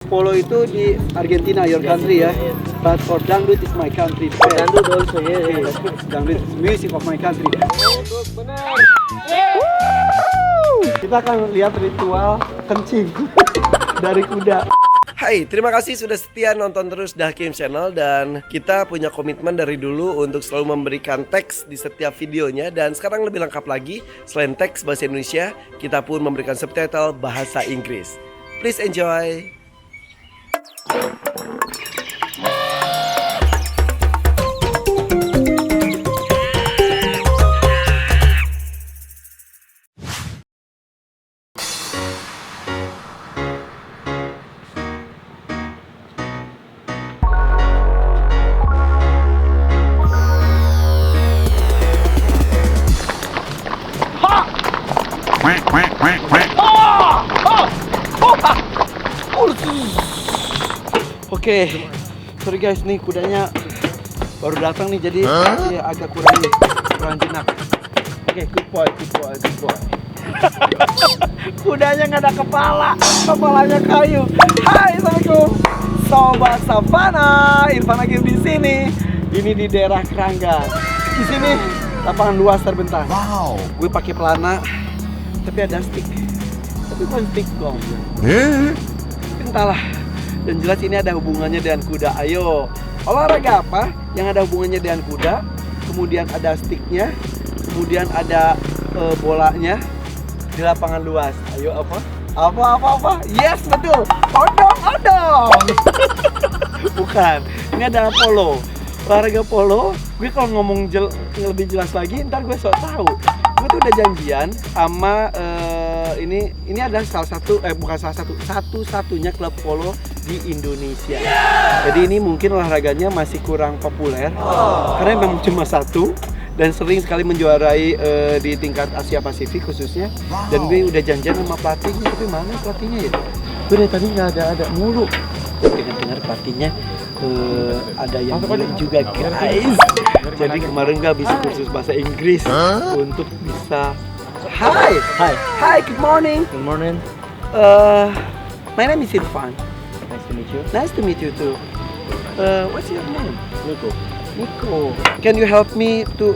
polo itu di Argentina, your country ya. But for dangdut is my country. Dangdut also, yeah. Dangdut is music of my country. Kita akan lihat ritual kencing dari kuda. Hai, terima kasih sudah setia nonton terus Dahkim Channel. Dan kita punya komitmen dari dulu untuk selalu memberikan teks di setiap videonya. Dan sekarang lebih lengkap lagi, selain teks bahasa Indonesia, kita pun memberikan subtitle bahasa Inggris. Please enjoy. Oke, sorry guys, nih kudanya baru datang nih, jadi dia agak kurang jinak. Oke, good boy. Kudanya nggak ada kepala, kepalanya kayu. Hai, assalamualaikum, sobat Savana. Irfan lagi di sini. Ini di daerah Keranggan. Di sini lapangan luas terbentang. Wow. Gue pakai pelana, tapi ada stick. Tapi bukan stick dong. Entahlah. Dan jelas ini ada hubungannya dengan kuda. Ayo, olahraga apa yang ada hubungannya dengan kuda? Kemudian ada sticknya, kemudian ada bolanya di lapangan luas. Ayo apa? Yes, betul. Odong. Bukan. Ini adalah polo. Olahraga polo. Gue kalau ngomong lebih jelas lagi, ntar gue sok tahu. Gue tuh udah janjian sama ini adalah satu-satunya klub polo di Indonesia. Jadi ini mungkin olahraganya masih kurang populer karena memang cuma satu dan sering sekali menjuarai di tingkat Asia Pasifik khususnya. Dan gue udah janjian sama pelatihnya, tapi mana pelatihnya ya? Gue dari tadi nggak ada mulu. Dengar pelatihnya ada yang bilang juga guys. Jadi kemarin nggak bisa kursus bahasa Inggris untuk bisa. Hi, good morning. Good morning. My name is Irfan. Nice to meet you. Nice to meet you too. What's your name? Nico. Can you help me to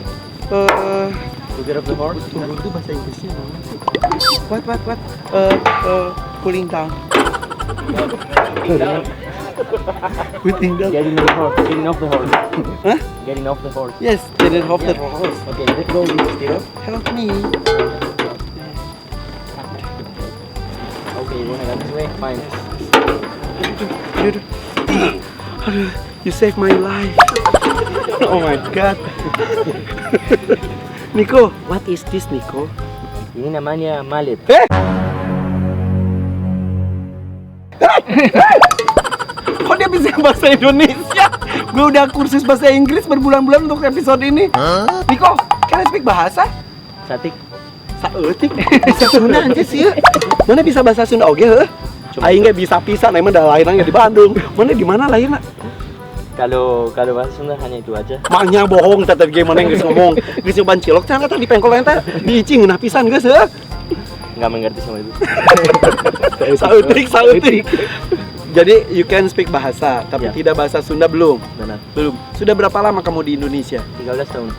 get off the horse? Turun tuh bahasa Inggrisnya namanya sih. What? Cooling down. Getting Getting off the horse. Huh? Getting off the horse. Yes, getting off the horse. Okay, let's go with Stiro. Help me. Okay, you wanna go this way? Fine. Aduh, you saved my life. Oh my god. Nico, what is this, Nico? Ini namanya mallet. Kok dia bisa bahasa Indonesia? Gue udah kursus bahasa Inggris berbulan-bulan untuk episode ini. Nico, can I speak bahasa? Satik. Saeutik. Bisa Sunda aja sih. Mana bisa bahasa Sunda oge heuh? Aing nggak bisa pisan, emang dah lahirnya di Bandung. Mana di mana lahirnya? Kalau bahasa Sunda hanya itu aja. Maknya bohong, tadi gimana yang geus ngomong. Geus nyoban cilok cenah tah di pengkol teh diicing ngeunah pisan geus heuh. Nggak mengerti sama itu. Saeutik. Jadi you can speak bahasa, tapi tidak bahasa Sunda belum? Benar. Belum. Sudah berapa lama kamu di Indonesia? 13 tahun.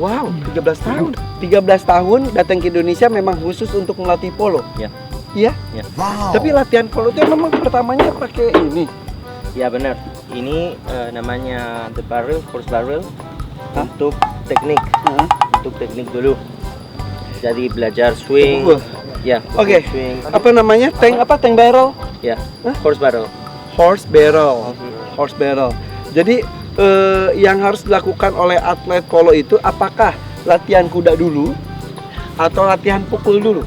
Wow, 13 tahun. 13 tahun datang ke Indonesia memang khusus untuk melatih polo? Ya. Iya? Ya. Wow. Tapi latihan polo itu memang pertamanya pakai ini? Ya benar. Ini namanya the barrel, horse barrel. Untuk teknik. Untuk teknik dulu. Jadi belajar swing. Ya. Oke. Swing. Apa namanya? Tank barrel? Ya. Horse barrel. Horse barrel. Jadi yang harus dilakukan oleh atlet polo itu apakah latihan kuda dulu atau latihan pukul dulu?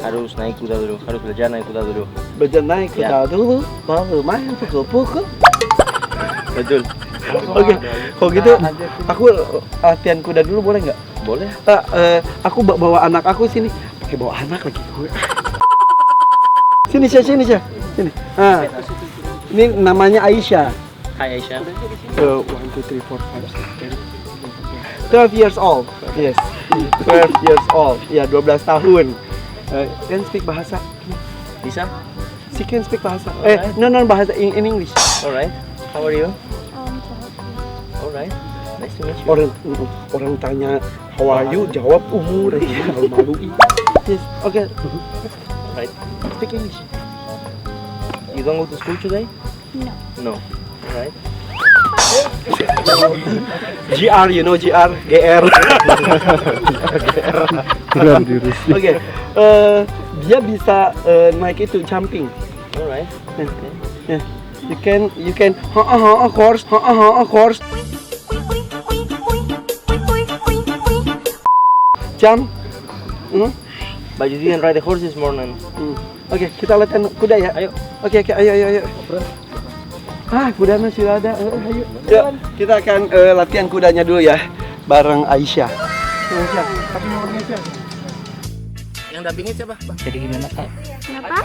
Harus naik kuda dulu. Harus belajar naik kuda dulu. Belajar naik kuda dulu, baru main pukul-pukul. Betul. Oke. Kalau gitu aku latihan kuda dulu boleh nggak? Boleh. Aku bawa anak aku sini. Pakai bawa anak lagi gue. Sini. Nah, ini namanya Aisyah. Hai Aisyah. 1, 2, 3, 4, 5, 6, 7, 12 years old. Yes. 12 years old. Ya, 12 tahun. Can speak bahasa? Bisa? She can speak bahasa. Alright. No, bahasa in English. Alright. How are you? Sorry. Alright. Nice to meet you. Orang tanya how are you, jawab umur. Malu-malu. Yes, okay. Alright. Speak English. You don't go to school today? No. No. Alright. GR, you know GR, GR. Oke, dia bisa naik itu jumping. Alright. Yeah. You can, of course. Jump. But you didn't ride the horse this morning. Oke, kita latihan kuda ya. Ayo. Oke, ayo. Kudanya sudah ada. Ayo. Yuk, kita akan latihan kudanya dulu ya, bareng Aisyah. Aisyah, kasih nomornya Aisyah. Yang dampingin siapa, Bang? Jadi gimana Kak? Kenapa?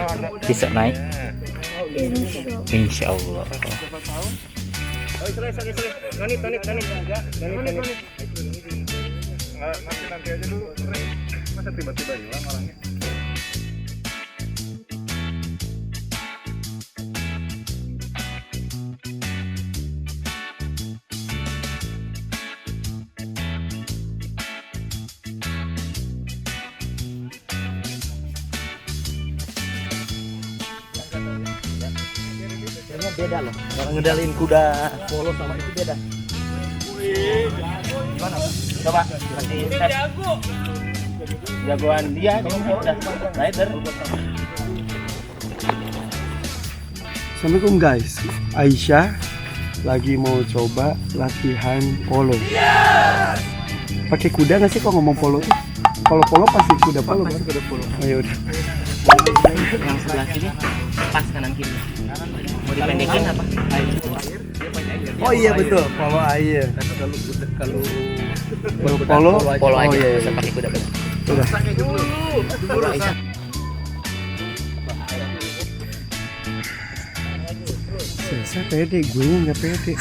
Bisa naik? Insya. Insya Allah. Oh, sorry. Nonit. Nanti aja dulu, masa tiba-tiba hilang orangnya. Beda loh. Orang ngedalin kuda polo sama itu beda. Gimana? Coba kasih tes. Jagoan dia udah rider. Assalamualaikum guys, Aisyah lagi mau coba latihan polo. Pakai kuda nggak sih kok ngomong polo tuh? Kalau polo pasti kuda polo kan? Kuda polo. Oh ya udah. Yang sebelah sini pas kanan kiri. Mau dipendekin apa? Oh iya betul, polo air. Kalau polo Polo aja. Oh, iya. Bisa pakai kuda beda. Udah. Saya pede, gue nggak pede.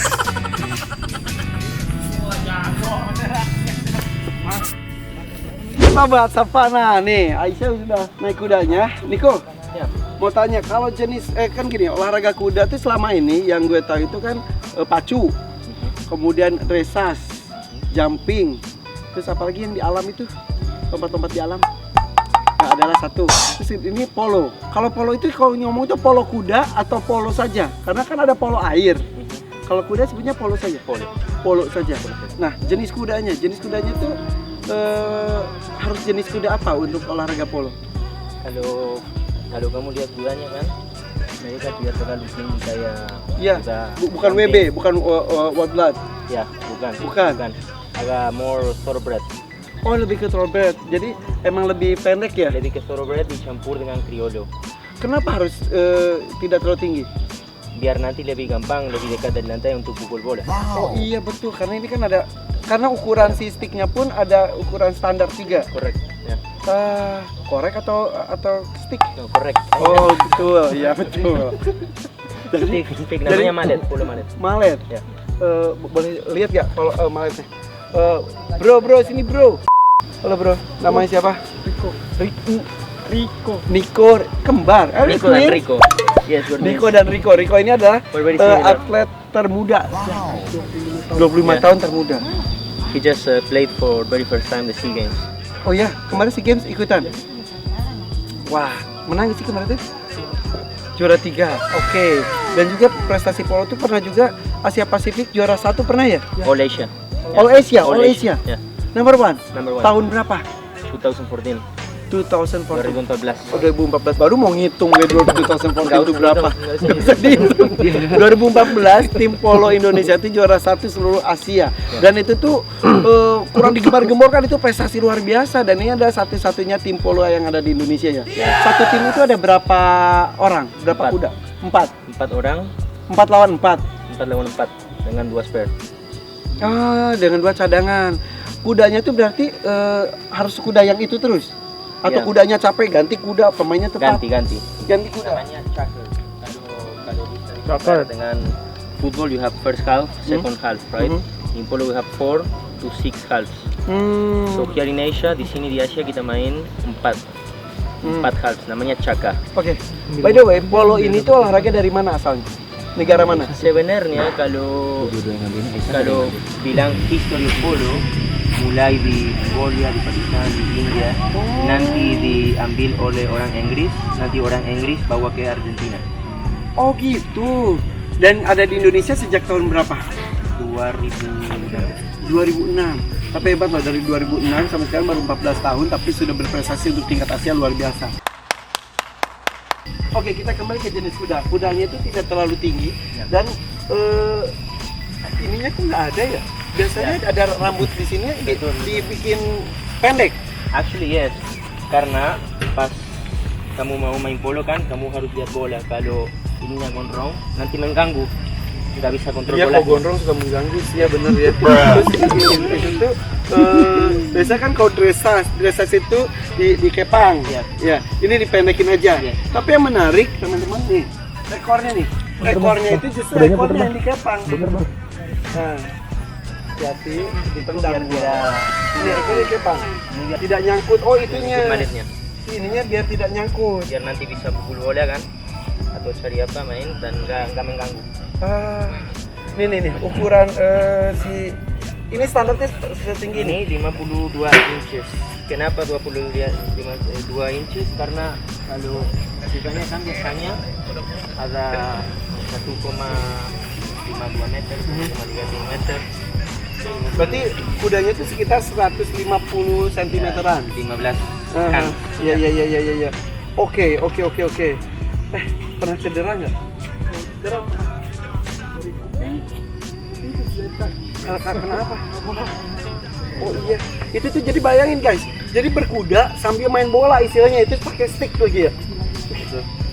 Sahabat Savana nih, Aisyah sudah naik kudanya. Niko, Ya. mau tanya kalau jenis kan gini, olahraga kuda tuh selama ini yang gue tahu itu kan pacu, kemudian resas, jumping, terus apalagi yang di alam itu, tempat-tempat di alam. Nah, adalah satu. Terus ini polo. Kalau polo itu kalau ngomong itu polo kuda atau polo saja? Karena kan ada polo air. Kalau kuda sebenarnya polo saja. Polo saja. Nah, jenis kudanya tuh harus jenis kuda apa untuk olahraga polo? Kalau kamu lihat kudanya kan, mereka tidak terlalu tinggi kayak Iya. kuda Bukan jumping. WB, bukan white blood. Ya, bukan. Bukan. Agak more thoroughbred. Oh, lebih ke thoroughbred. Jadi emang lebih pendek ya? Lebih ke thoroughbred dicampur dengan criollo. Kenapa harus tidak terlalu tinggi? Biar nanti lebih gampang, lebih dekat dari lantai untuk pukul bola. Oh iya betul, karena ini kan ada, karena ukuran si sticknya pun ada ukuran standar 3. Correct. Ya. Korek atau stick? No, correct. Oh betul, iya betul. Stick namanya mallet, polo mallet. Malet. Ya. Boleh lihat nggak kalau maletnya? Bro, sini bro. Halo bro, namanya siapa? Niko, kembar. Nico dan Rico. Yes, we're Niko dan Rico. Rico ini adalah We're very similar. atlet termuda. 25 Yeah. tahun termuda. He just played for very first time the SEA Games. Oh ya, kemarin SEA Games ikutan. Wah, menang sih kemarin tuh. Juara 3. Oke. Dan juga prestasi polo tuh pernah juga Asia Pasifik juara 1 pernah ya? All Asia. All Asia. Yeah. Number one. Number one. Tahun berapa? 2014. 2014. 2014. Oh, 2014 baru mau ngitung gue 2014 itu berapa? Nggak Nggak usah dihitung. 2014 tim polo Indonesia itu juara 1 seluruh Asia. Dan itu tuh kurang digembar-gemborkan, itu prestasi luar biasa, dan ini ada satu-satunya tim polo yang ada di Indonesia ya. Satu tim itu ada berapa orang? Berapa 4. kuda? 4. 4 orang, 4 lawan 4. 4 lawan 4 dengan 2 spare. Dengan 2 cadangan. Kudanya tuh berarti harus kuda yang itu terus? Atau Iya. kudanya capek ganti kuda, pemainnya tepat? Ganti. Ganti kuda. Namanya tracker. Kalau bisa Tracker. dengan football you have first half, second half, right? In polo we have 4 to 6 halves. So here in Asia, di sini di Asia kita main 4 halves, namanya chaka. Oke, By the way, polo ini tuh olahraga dari mana asalnya? Negara mana? Sebenarnya kalau bilang history polo mulai di Mongolia, di Pakistan, di India, nanti diambil oleh orang Inggris, nanti orang Inggris bawa ke Argentina. Oh gitu. Dan ada di Indonesia sejak tahun berapa? 2006. Tapi hebat loh, dari 2006 sampai sekarang baru 14 tahun tapi sudah berprestasi untuk tingkat Asia luar biasa. Oke, kita kembali ke jenis kuda. Kudanya itu tidak terlalu tinggi dan ininya kok nggak ada ya? Biasanya ada rambut di sini dibikin pendek. Actually yes, karena pas kamu mau main polo kan, kamu harus lihat bola. Kalau ininya gondrong, nanti mengganggu. Nggak bisa kontrol Iya, bola. kok gondrong suka mengganggu sih ya, bener ya. Terus itu biasa kan kalau dressage itu dikepang. Iya. Ya, ini dipendekin aja. Iya. Tapi yang menarik teman-teman nih, ekornya nih. Ekornya itu justru ekornya yang dikepang. Nah, hati ditendang dia. Ini ekornya dikepang. Tidak nyangkut. Oh, itunya. Manetnya. Ininya biar tidak nyangkut. Biar nanti bisa pukul bola kan, atau cari apa main dan nggak mengganggu. Nih ukuran si ini standarnya setinggi Ini 52 inches. Kenapa 22 inches? Karena kalau sisanya kan biasanya ada 1,52 meter, 1,30 meter. Berarti kudanya itu sekitar 150 cm-an. 15 kan. Iya. Oke. Pernah cedera nggak? Cedera. Kenapa? Oh iya, itu tuh jadi bayangin guys. Jadi berkuda sambil main bola istilahnya, itu pakai stick lagi ya.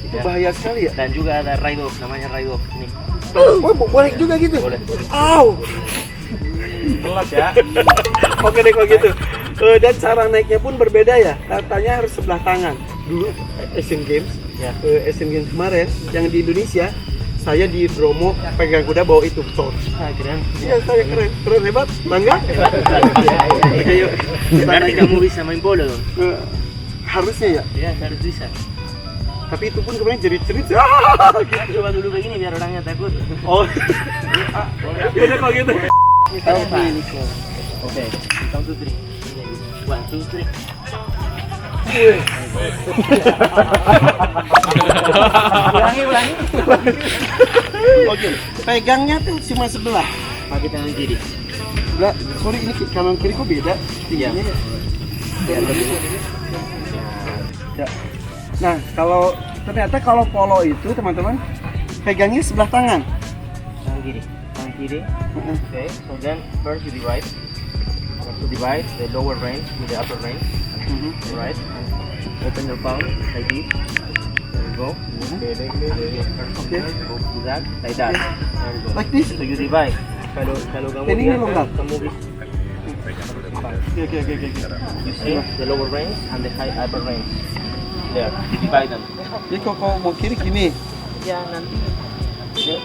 Itu bahaya sekali ya. Dan juga ada ride off, namanya ride off nih. Oh, boleh juga gitu. Boleh. Au. Telat ya. Oke deh kalau gitu. Dan cara naiknya pun berbeda ya. Katanya harus sebelah tangan. Dulu Asian Games, Asian Games kemarin yang di Indonesia, saya di Bromo pegang kuda bawa itu torch. Keren. Iya, saya keren hebat, bangga. Oke, yuk. Berarti kamu bisa main polo dong? Harusnya ya. Ya, harus bisa. Tapi itu pun kemarin jerit-jerit. Coba dulu begini biar orangnya takut. Oh. Udah kalau gitu. Oke, 1, 2, 3. 1, 2, 3. Ulangi. Oke, pegangnya tuh cuma sebelah. Pakai tangan kiri. Enggak, sorry ini kanan kiri kok beda? Iya. Ya. Nah, ternyata kalau polo itu teman-teman pegangnya sebelah tangan. Tangan kiri. Okay, so then first you divide. To divide the lower range with the upper range. Right. Open your palm like this. There you go. Okay. Go to that like that. There you go. Like this? So you divide. Kalau kamu Ini biasa, longgar. kamu bisa. Oke. You see the lower range and the high upper range. There, you divide them. Jadi kalau mau kiri gini. Ya nanti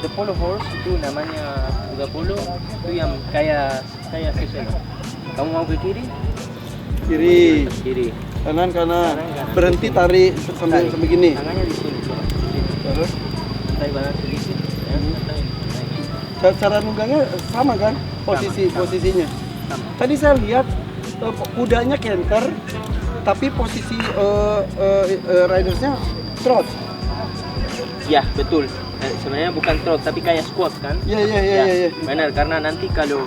the polo horse itu namanya kuda polo itu yang kayak susah. Kamu mau ke kiri? Kiri. Kanan. Berhenti tarik sambil gini. Tangannya di sini. Terus Tarik badan sedikit. Ya, cara nunggangnya sama kan? Posisinya. Tadi saya lihat kudanya canter tapi posisi ridersnya trot. Ya betul. Sebenarnya bukan trot tapi kayak squat kan? Iya. Benar, karena nanti kalau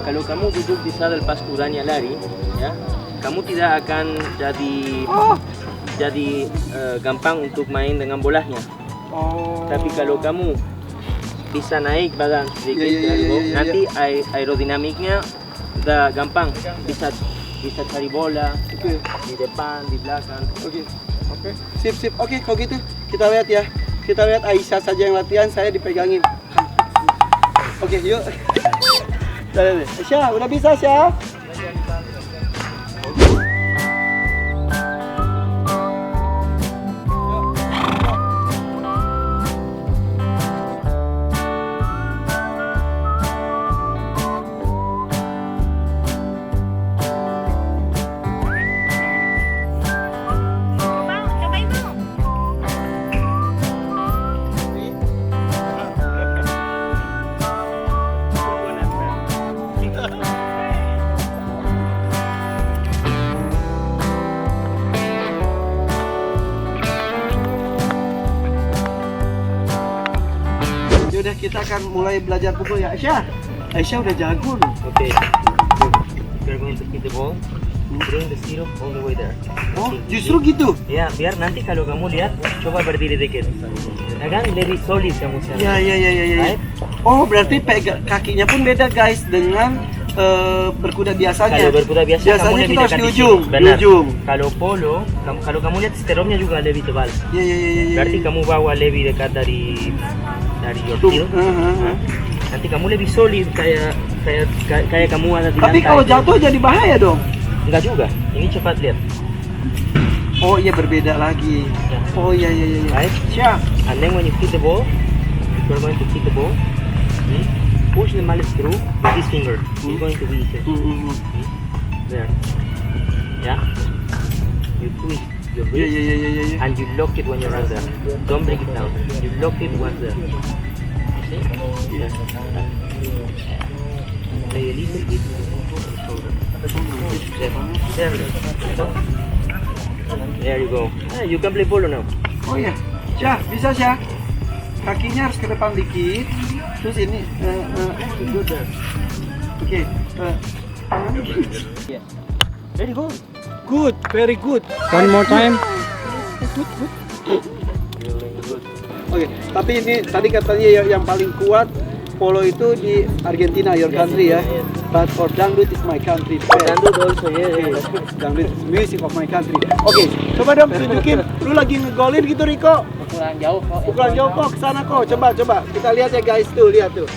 kamu duduk di saddle pas kudanya lari, ya, kamu tidak akan jadi gampang untuk main dengan bolanya. Oh. Tapi kalau kamu bisa naik badan sedikit, Iya. nanti aerodinamiknya udah gampang, bisa cari bola di depan, di belakang. Oke. Sip. Oke, kalau gitu kita lihat ya. Kita lihat Aisyah saja yang latihan, saya dipegangin. Oke, yuk. Aisyah, udah bisa, Aisyah? Yaudah kita akan mulai belajar pukul ya. Aisyah udah jago loh. Okay. You're going to hit the ball. Bring the syrup all the way there. Oh, justru gitu. Ya, biar nanti kalau kamu lihat, coba berdiri dikit. Ya kan, lebih solid kamu sekarang. Ya. Oh, berarti kakinya pun beda guys dengan berkuda biasanya. Kalau berkuda biasa kamu lebih kita harus dekat di di ujung. sini. Benar. Di ujung. Kalau polo, kalau kamu lihat stirupnya juga lebih tebal. Ya. Berarti kamu bawa lebih dekat dari your Tuh. heel. Nanti kamu lebih solid kayak kamu ada di Tapi lantai. kalau jatuh jadi bahaya dong. Enggak juga. Ini cepat lihat. Oh iya, berbeda lagi. Ya. Oh iya. Right? Siap. And then when you hit the ball, you're going to hit the ball. Push the mallet through with this finger. It's going to be easy. There. Yeah. You twist your Ya. wrist and you lock it when you're under. Don't break it down. You lock it once there. See? Yeah. Play a little bit. There you go. You can play polo now. Oh iya. Syah, bisa Syah. Kakinya harus ke depan dikit. Terus ini Oke. Very good. Good, very good. One more time. Oke, tapi ini tadi katanya yang paling kuat polo itu di Argentina, your country ya. But for dangdut is my country. Dangdut also, yeah. Dangdut is music of my country. Oke, coba dong tunjukin. Lu lagi ngegolin gitu Riko. Pukulan jauh kok. Pukulan jauh kok, kesana kok. Coba. Kita lihat ya guys tuh, lihat tuh.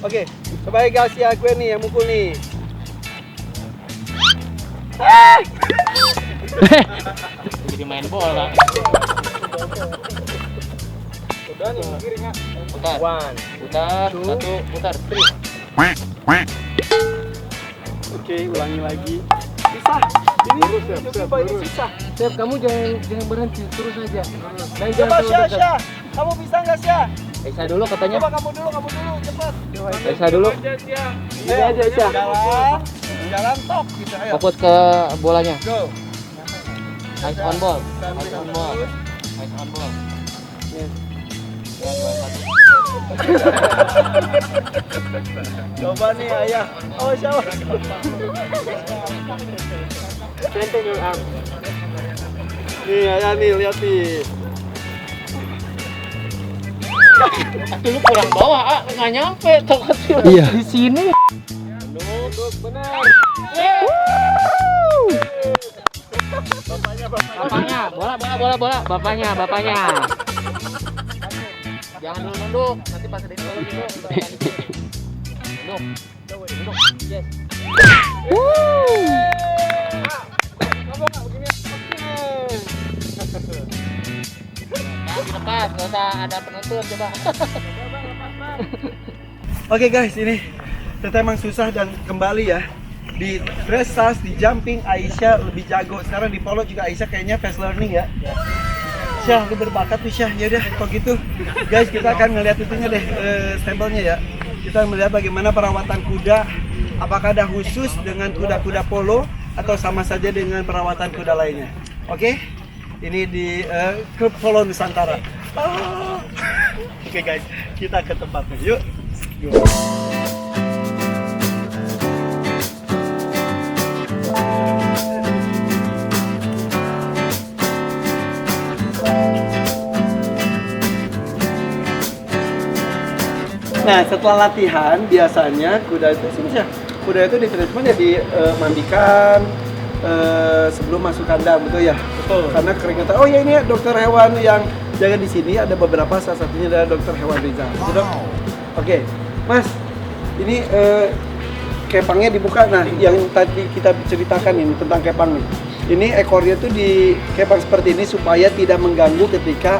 Oke, coba ya guys ya, gue nih yang mukul nih. Jadi main bola. Udah nih, kirinya. Putar. One. Putar. Satu. Putar. Three. Oke, ulangi lagi. Susah. Ini coba ini susah. Chef, kamu jangan berhenti, terus aja. Dan Coba Syah. Kamu bisa nggak Syah? Aisyah dulu katanya. Coba kamu dulu, cepat. Aisyah dulu. Ini aja Syah. Jalan top gitu, ayo. Fokus ke bolanya. Go. Eyes on ball. Eyes on ball. Eyes on ball. Coba nih ayah. Oh Syah. Strengthen your arm. Nih ayah nih, lihat nih. Dulu kurang bawah, nggak nyampe tokat Iya. di sini. Benar. Bapaknya, bola, bapaknya. Jangan dulu nunduk, nanti pas ada ini dulu nunduk. Yes. Lepas, nggak usah ada penuntut, coba. Oke guys, ini ternyata emang susah dan kembali ya. Di dressage, di jumping Aisyah lebih jago. Sekarang di polo juga Aisyah kayaknya fast learning ya. Syah, lu berbakat tuh Syah. Ya udah, kalau gitu guys kita akan ngeliat itunya deh, stempelnya ya. Kita melihat bagaimana perawatan kuda. Apakah ada khusus dengan kuda-kuda polo atau sama saja dengan perawatan kuda lainnya. Oke? Ini di klub polo Nusantara. Oke guys, kita ke tempatnya. Yuk. Go. Nah, setelah latihan biasanya kuda itu di treatment ya dimandikan sebelum masuk kandang, betul ya? Betul. Karena keringetan. Oh ya, ini dokter hewan yang jaga di sini ada beberapa, salah satunya adalah dokter hewan Rizal. Betul, Dok? Oke, Mas, ini kepangnya dibuka. Nah, yang tadi kita ceritakan ini tentang kepang nih. Ini ekornya tuh di kepang seperti ini supaya tidak mengganggu ketika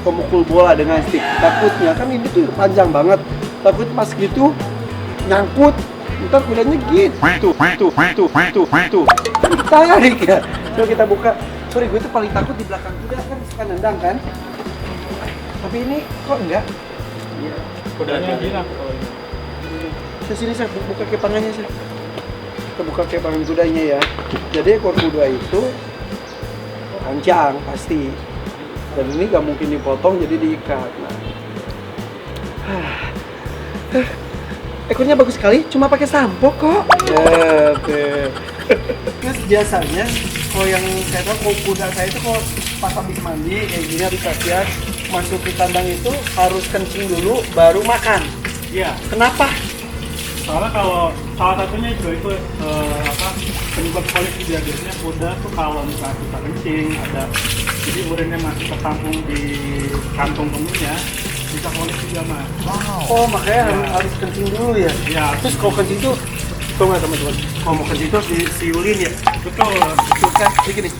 pemukul bola dengan stick. Takutnya kan ini tuh panjang banget. Takut pas gitu nyangkut, ntar kudanya gitu. Tuh. Tarik ya. Coba kita buka. Sorry, gue tuh paling takut di belakang kuda kan suka nendang kan. Tapi ini kok enggak? Iya. Kudanya jinak. Sini saya buka kepangannya saya. Kita buka kepangan kudanya ya. Jadi ekor kuda itu panjang pasti. Dan ini gak mungkin dipotong jadi diikat. Nah. Ekornya bagus sekali, cuma pakai sampo kok. Terus biasanya kalau yang saya tahu kalau kuda saya itu kalau pas habis mandi kayak gini habis latihan masuk ke kandang itu harus kencing dulu baru makan. Iya. Kenapa? Soalnya kalau salah satunya itu penyebab kolik dia biasanya kuda tuh kalau misalnya kita kencing ada jadi urinnya masih tertampung di kantong kemihnya bisa kolik juga mas. Oh makanya harus kencing dulu ya. Iya. Terus kalau kencing itu tau nggak teman-teman? Kalau mau kencing itu harus disiulin ya. Betul. Tuh kan begini.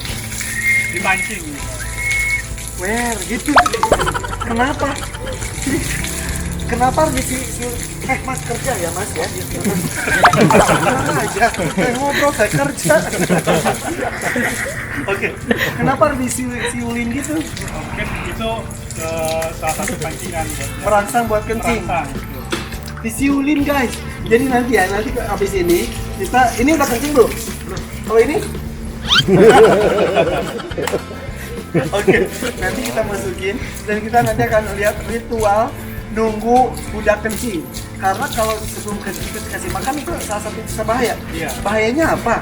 Dipancing. Gitu. Kenapa? Kenapa harus disiulin? Mas kerja ya mas ya? Tenang aja. Ngobrol saya kerja. Oke. Kenapa harus disiulin gitu? Mungkin itu salah satu pancingan buat Merangsang buat kencing. merangsang. Disiulin guys. Jadi nanti habis ini ini udah kencing belum? Kalau ini? Oke, nanti kita masukin dan kita nanti akan lihat ritual nunggu kuda kencing. Karena kalau sebelum kencing itu dikasih makan itu salah satu bisa bahaya. Iya. Bahayanya apa?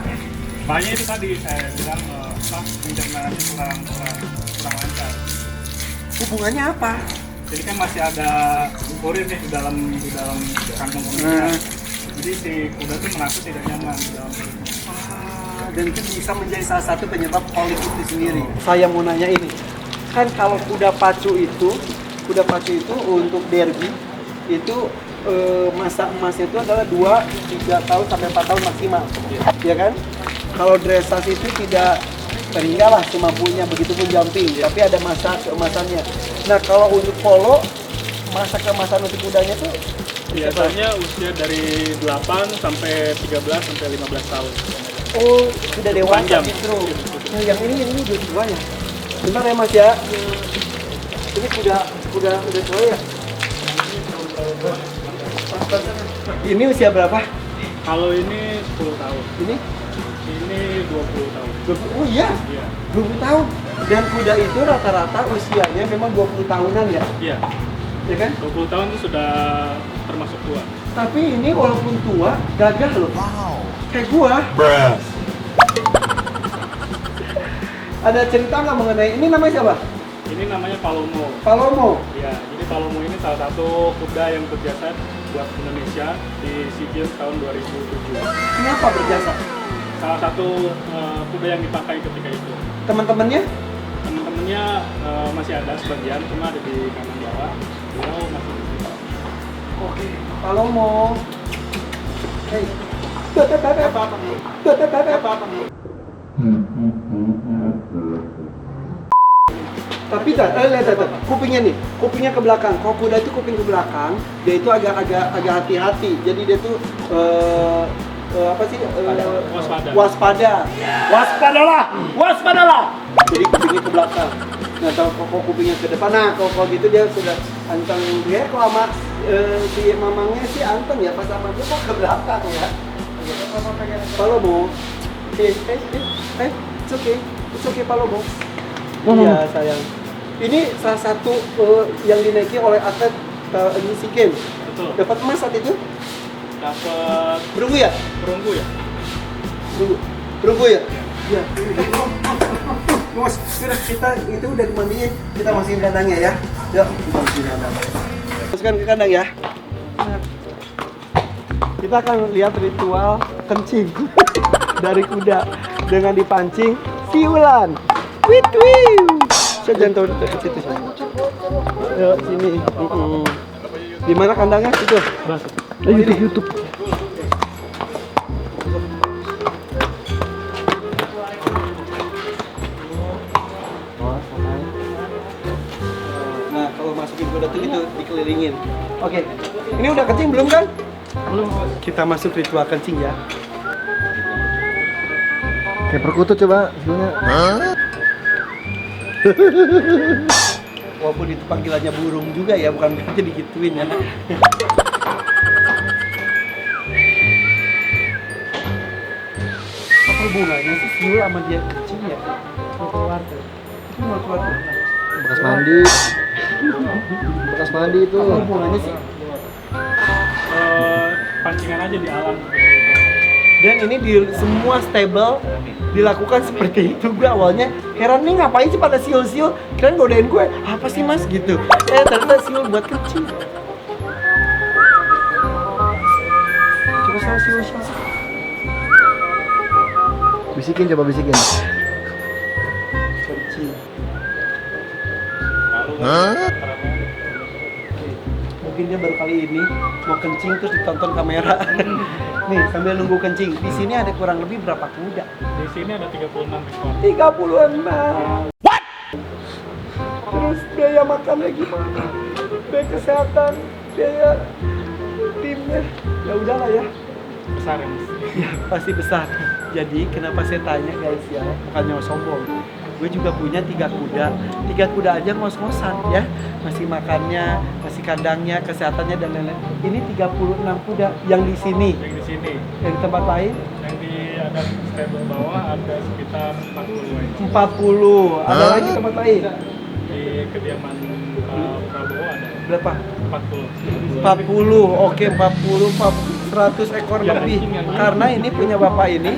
Bahaya itu tadi saya bilang pencernaan kurang lancar. Hubungannya apa? Jadi kan masih ada urin nih di dalam kantong kemihnya. Jadi si kuda tuh merasa tidak nyaman di dalam. Dan itu bisa menjadi salah satu penyebab kolik itu sendiri. Saya mau nanya ini, kan kalau kuda pacu itu untuk derby itu masa emasnya itu adalah 2-3 tahun sampai 4 tahun maksimal, ya kan? Kalau dressage itu tidak terhingga lah semampunya, begitupun jumping, tapi ada masa keemasannya. Nah kalau untuk polo, masa keemasan untuk kudanya tuh Biasanya usia dari 8 sampai 13 sampai 15 tahun. oh sudah dewasa Panjang. justru. Nah yang ini udah tua ya. Bentar ya mas ya. Ini kuda udah tua ya. Ini usia berapa? Kalau ini 10 tahun, Ini? ini 20 tahun. Oh iya, Iya. 20 tahun. Dan kuda itu rata-rata usianya memang 20 tahunan ya, Iya. ya kan? 20 tahun itu sudah termasuk tua. Tapi ini walaupun tua, gagah loh. Wow. Kayak gua. Ada cerita nggak mengenai ini namanya siapa? Ini namanya Palomo. Palomo. Ya, jadi Palomo ini salah satu kuda yang berjasa buat Indonesia di SEA Games tahun 2007. Kenapa berjasa? Salah satu kuda yang dipakai ketika itu. Teman-temannya? Teman-temannya masih ada sebagian, cuma ada di kanan bawah. Beliau masih di sini. Oke. Palomo. Hey. Apa-apa? Tapi lihat kupingnya nih, kupingnya ke belakang. Kalau kuda itu kuping ke belakang, dia itu agak hati-hati. Jadi dia tuh apa sih? Waspada. Waspadalah. Jadi kupingnya ke belakang. Nah, kalau kupingnya ke depan, nah kalau gitu dia sudah anteng. Dia kalau sama si mamangnya sih anteng ya, pas sama dia kok ke belakang ya. Palomo, it's okay Palomo. Iya sayang. Ini salah satu yang dinaiki oleh atlet ini SEA Games. Betul. Dapat emas saat itu? Dapat Perunggu ya? perunggu ya? Perunggu ya? Iya. Mas, sudah kita itu udah dimandiin, kita masukin kandangnya ya. Yuk, kita masukin kandang. Masukkan ke kandang ya. Kita akan lihat ritual kencing dari kuda dengan dipancing siulan. Wit. Saya jangan tahu dekat situ. Yuk, sini. Di mana kandangnya? Itu. YouTube. Nah, kalau masukin kuda tuh gitu dikelilingin. Oke. Ini udah kencing belum kan? Belum. Kita masuk ritual kencing ya. Kayak perkutut coba sebenarnya. Walaupun itu panggilannya burung juga ya, bukan berarti digituin ya. Apa hubungannya sih siul sama dia kecil ya? Mau keluar tuh. Itu mau keluar tuh. Bekas mandi. Bekas mandi itu. Apa hubungannya sih? Pancingan aja di alam. Dan ini di semua stable dilakukan seperti itu. Gue awalnya heran nih ngapain sih pada siul-siul, kirain godain gue, apa sih mas gitu. Ternyata siul buat kecil. Coba saya siul. Bisikin, coba bisikin. Kecil. Mungkin dia baru kali ini mau kencing terus ditonton kamera. Nih sambil nunggu kencing. Di sini ada kurang lebih berapa kuda? Di sini ada 36 ekor. 36. What? Terus biaya makannya gimana? Biaya kesehatan, biaya timnya. Ya udahlah ya. Besar ya mas. Ya pasti besar. Jadi kenapa saya tanya guys ya, bukannya sombong. Gue juga punya 3 kuda. 3 kuda aja ngos-ngosan ya. Masih makannya, masih kandangnya, kesehatannya dan lain-lain. Ini 36 kuda yang di sini. Yang di sini. Yang di tempat lain Yang di ada stable bawah ada sekitar 40. 40. Ada lagi tempat lain. Di kediaman Prabowo ada Berapa? 40. 40. Oke, 40 100 ekor Ya, lebih. anjing. Karena ini punya bapak ini.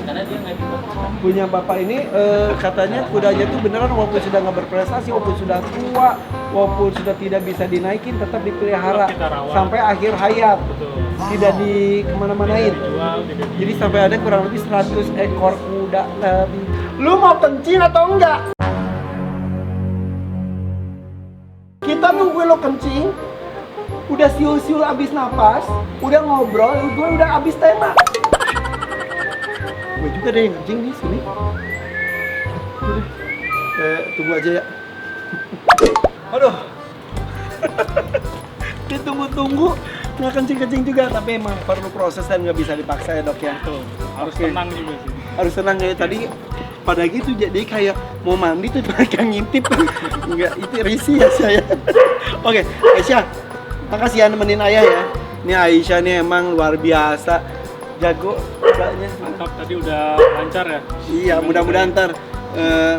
Katanya kudanya tuh beneran walaupun sudah nggak berprestasi, walaupun sudah tua, walaupun sudah tidak bisa dinaikin, tetap dipelihara Tetap kita rawat. sampai akhir hayat, Betul. tidak di kemana-manain. Dijual, tidak Jadi sampai ada kurang lebih 100 ekor kuda lebih. Lu mau kencing atau enggak? Kita nunggu lo kencing, udah siul-siul abis napas, udah ngobrol, gue udah abis tema. Gue juga ada yang kencing di sini. Udah. Tunggu aja ya. Aduh. Ditunggu-tunggu nggak kencing-kencing juga, tapi emang perlu proses dan nggak bisa dipaksa ya dok ya. Betul. Harus Oke. tenang juga sih. Harus tenang ya, tadi pada gitu jadi kayak mau mandi tuh mereka ngintip. Enggak, itu risih ya saya. Oke, Aisyah, makasih ya nemenin ayah ya. Ini Aisyah nih emang luar biasa, jago kudanya. Mantap, tadi udah lancar ya. Iya, mudah-mudahan ntar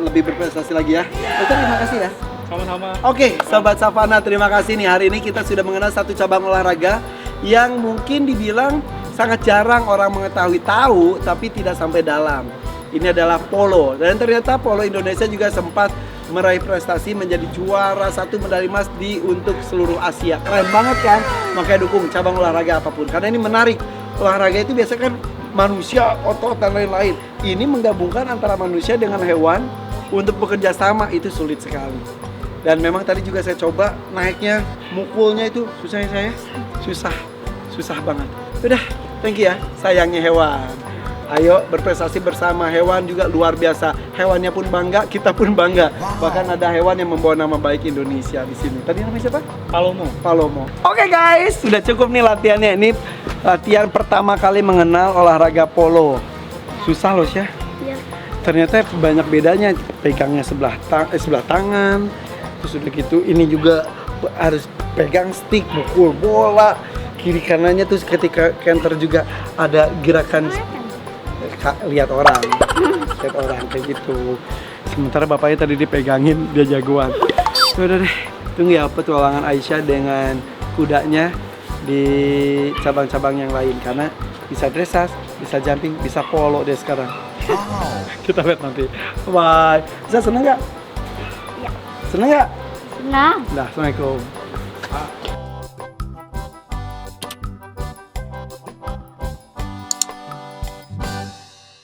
lebih berprestasi lagi ya. Oke, terima kasih ya. Sama-sama. Oke, Sobat Savana, terima kasih nih. Hari ini kita sudah mengenal satu cabang olahraga yang mungkin dibilang sangat jarang orang mengetahui, tahu, tapi tidak sampai dalam. Ini adalah polo. Dan ternyata polo Indonesia juga sempat meraih prestasi menjadi juara 1 medali emas untuk seluruh Asia. Keren banget kan? Makanya dukung cabang olahraga apapun. Karena ini menarik. Olahraga itu biasanya kan manusia, otot, dan lain-lain. Ini menggabungkan antara manusia dengan hewan untuk bekerja sama, itu sulit sekali. Dan memang tadi juga saya coba naiknya, mukulnya itu susah ya saya. Susah banget. Udah, thank you ya, sayangnya hewan. Ayo berprestasi bersama, hewan juga luar biasa. Hewannya pun bangga, kita pun bangga. Bahkan ada hewan yang membawa nama baik Indonesia di sini. Tadi namanya siapa? Palomo. Oke guys, sudah cukup nih latihannya. Ini latihan pertama kali mengenal olahraga polo. Susah loh ya. Iya. Ternyata banyak bedanya. Pegangnya sebelah tangan. Terus udah gitu, ini juga harus pegang stick, mukul bola. Kiri kanannya tuh ketika counter juga ada gerakan. Lihat orang kayak gitu. Sementara bapaknya tadi dipegangin, dia jagoan. Udah deh, tunggu ya petualangan Aisyah dengan kudanya di cabang-cabang yang lain, karena bisa dressage, bisa jumping, bisa polo deh sekarang. Kita lihat nanti. Bye. Bisa seneng nggak? Iya. Seneng nggak? Nah. Dah, assalamualaikum.